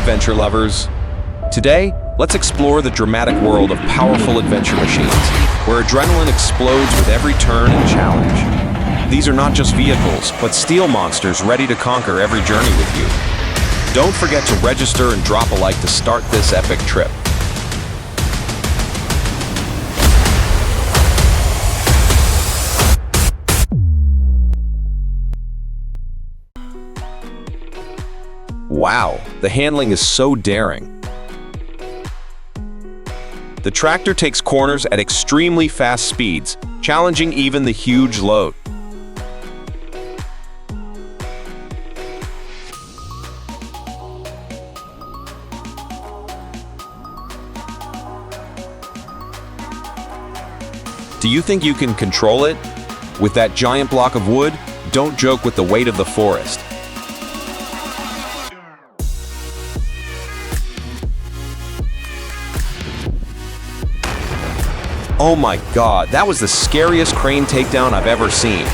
adventure lovers. Today, let's explore the dramatic world of powerful adventure machines, where adrenaline explodes with every turn and challenge. These are not just vehicles, but steel monsters ready to conquer every journey with you. Don't forget to register and drop a like to start this epic trip. Wow, the handling is so daring. The tractor takes corners at extremely fast speeds, challenging even the huge load. Do you think you can control it? With that giant block of wood, don't joke with the weight of the forest. Oh my God, that was the scariest crane takedown I've ever seen.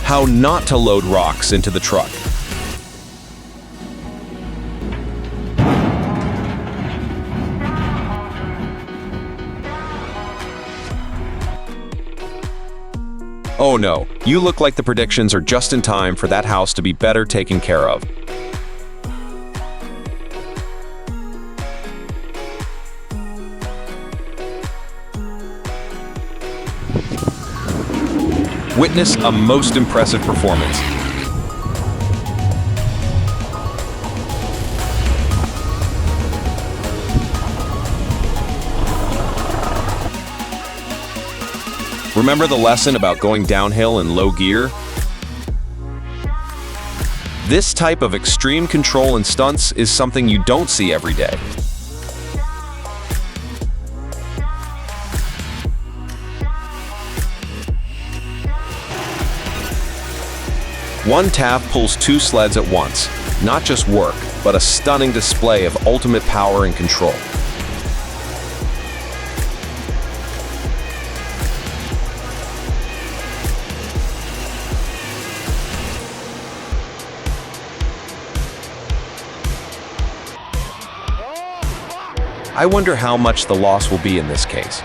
How not to load rocks into the truck. Oh no, you look like the predictions are just in time for that house to be better taken care of. Witness a most impressive performance. Remember the lesson about going downhill in low gear? This type of extreme control and stunts is something you don't see every day. One Tav pulls two sleds at once, not just work, but a stunning display of ultimate power and control. I wonder how much the loss will be in this case.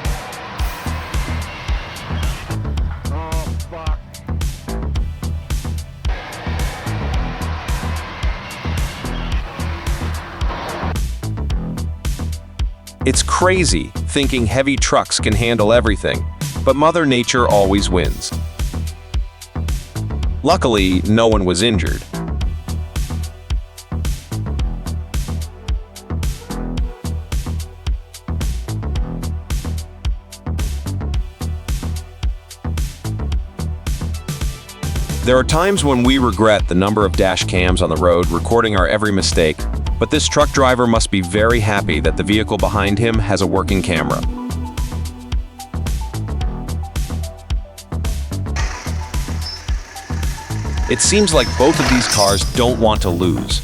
It's crazy thinking heavy trucks can handle everything, but Mother Nature always wins. Luckily, no one was injured. There are times when we regret the number of dash cams on the road recording our every mistake, but this truck driver must be very happy that the vehicle behind him has a working camera. It seems like both of these cars don't want to lose.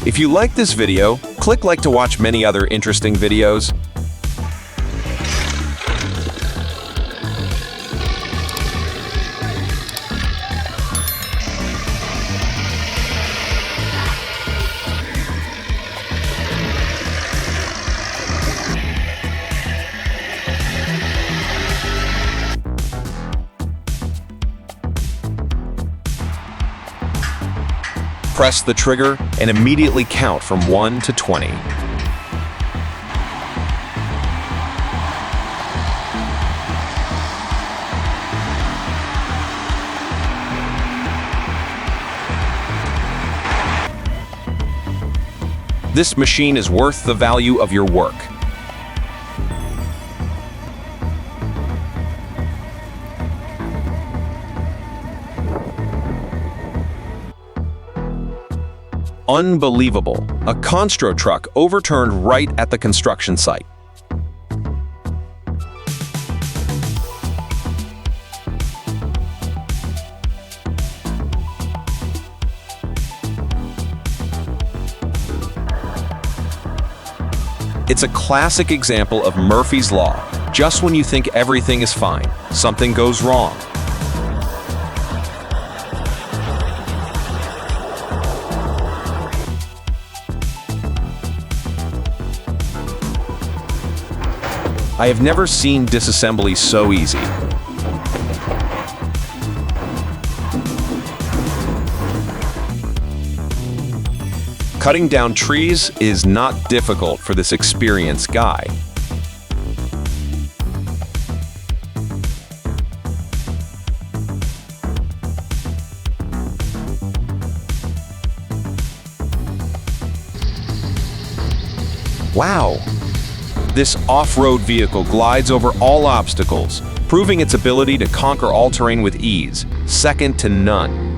If you like this video, click like to watch many other interesting videos. Press the trigger and immediately count from 1 to 20. This machine is worth the value of your work. Unbelievable! A Constro truck overturned right at the construction site. It's a classic example of Murphy's Law. Just when you think everything is fine, something goes wrong. I have never seen disassembly so easy. Cutting down trees is not difficult for this experienced guy. Wow! This off-road vehicle glides over all obstacles, proving its ability to conquer all terrain with ease, second to none.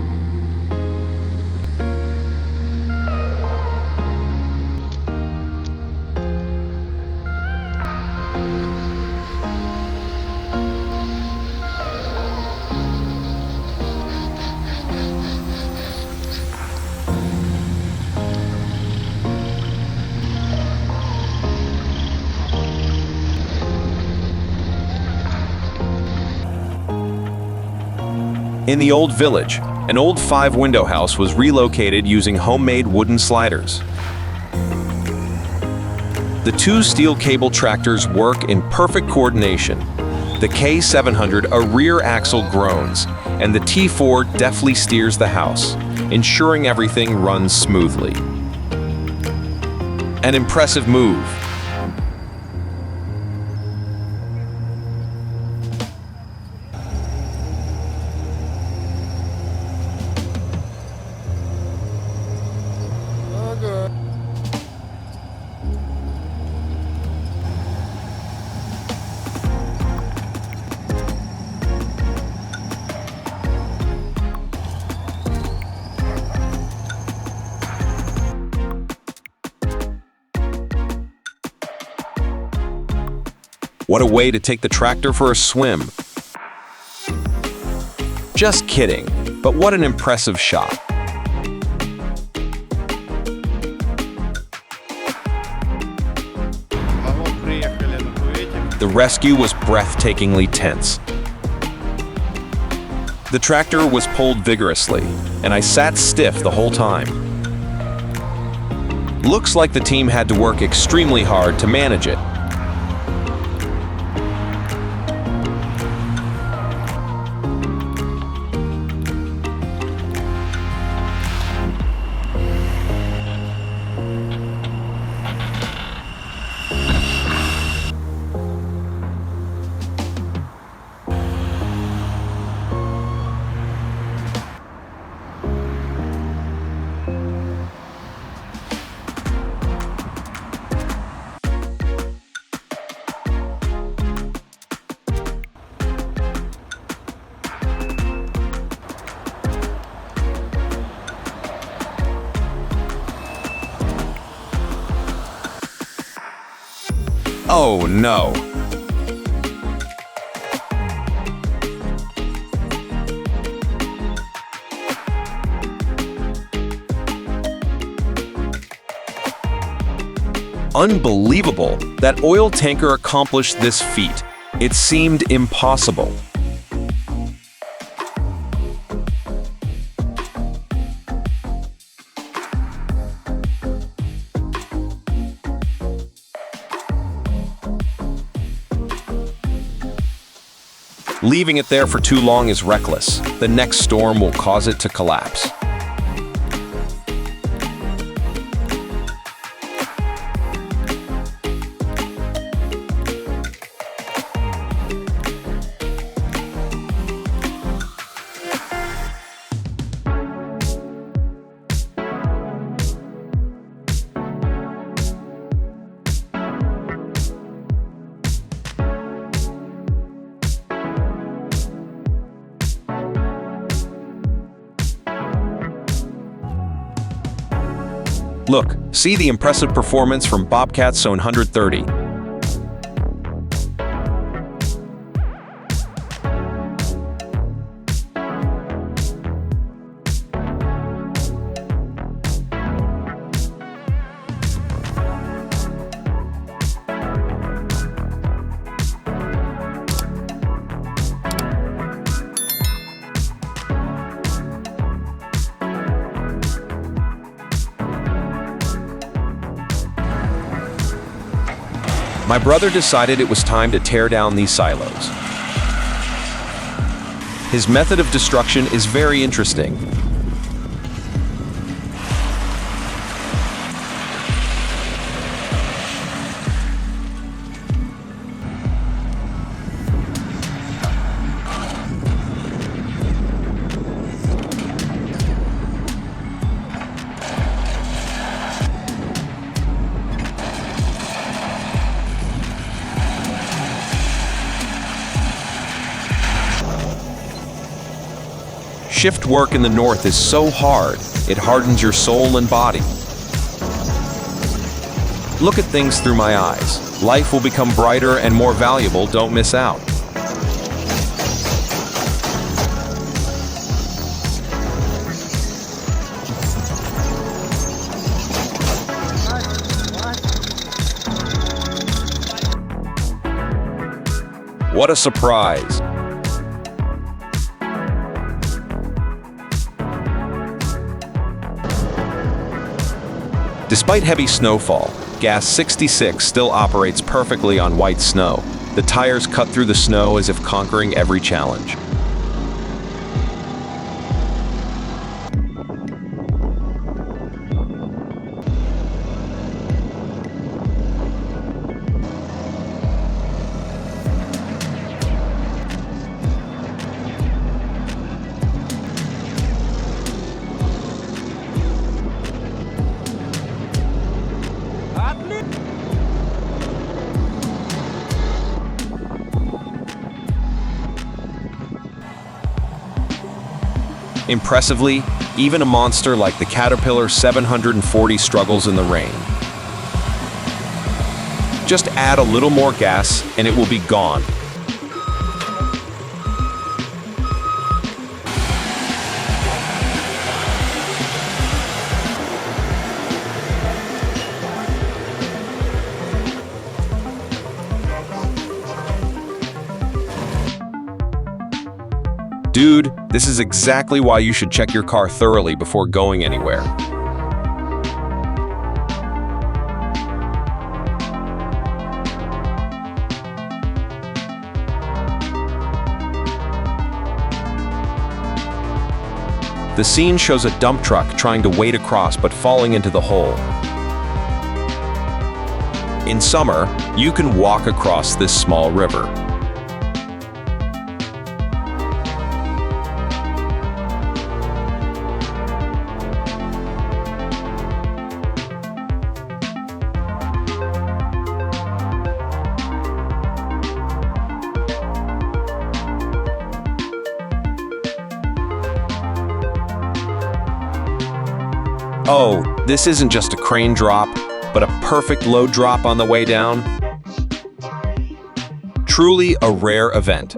In the old village, an old 5-window house was relocated using homemade wooden sliders. The two steel cable tractors work in perfect coordination. The K700, a rear axle, groans, and the T4 deftly steers the house, ensuring everything runs smoothly. An impressive move. What a way to take the tractor for a swim. Just kidding, but what an impressive shot. The rescue was breathtakingly tense. The tractor was pulled vigorously, and I sat stiff the whole time. Looks like the team had to work extremely hard to manage it. Oh no! Unbelievable! That oil tanker accomplished this feat. It seemed impossible. Leaving it there for too long is reckless. The next storm will cause it to collapse. Look, see the impressive performance from Bobcat's 130. My brother decided it was time to tear down these silos. His method of destruction is very interesting. Shift work in the north is so hard, it hardens your soul and body. Look at things through my eyes. Life will become brighter and more valuable, don't miss out. What a surprise! Despite heavy snowfall, Gas 66 still operates perfectly on white snow. The tires cut through the snow as if conquering every challenge. Impressively, even a monster like the Caterpillar 740 struggles in the rain. Just add a little more gas and it will be gone. Dude, this is exactly why you should check your car thoroughly before going anywhere. The scene shows a dump truck trying to wade across but falling into the hole. In summer, you can walk across this small river. Oh, this isn't just a crane drop, but a perfect load drop on the way down. Truly a rare event.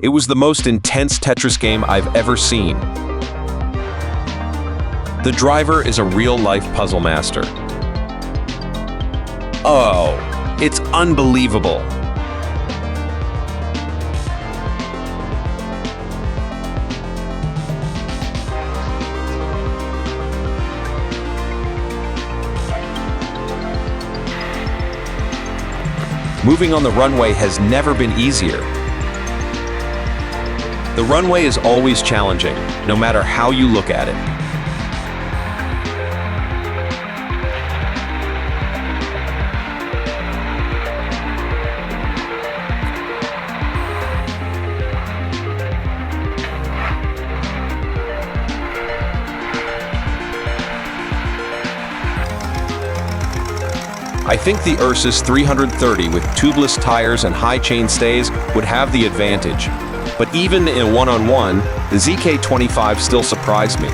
It was the most intense Tetris game I've ever seen. The driver is a real-life puzzle master. Oh, it's unbelievable. Moving on the runway has never been easier. The runway is always challenging, no matter how you look at it. I think the Oversize 330 with tubeless tires and high chain stays would have the advantage. But even in a one-on-one, the ZK25 still surprised me.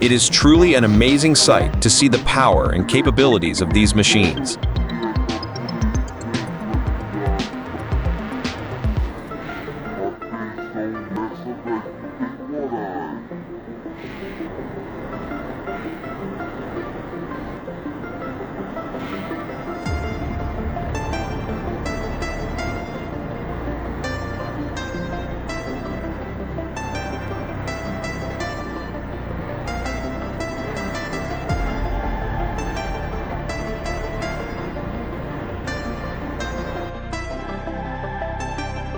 It is truly an amazing sight to see the power and capabilities of these machines.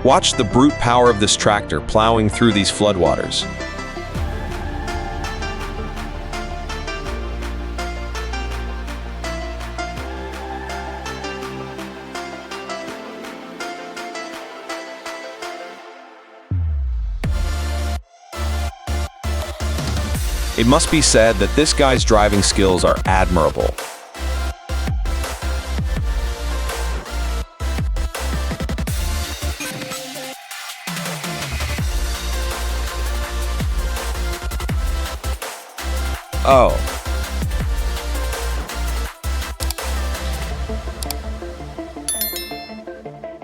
Watch the brute power of this tractor plowing through these floodwaters. It must be said that this guy's driving skills are admirable. Oh,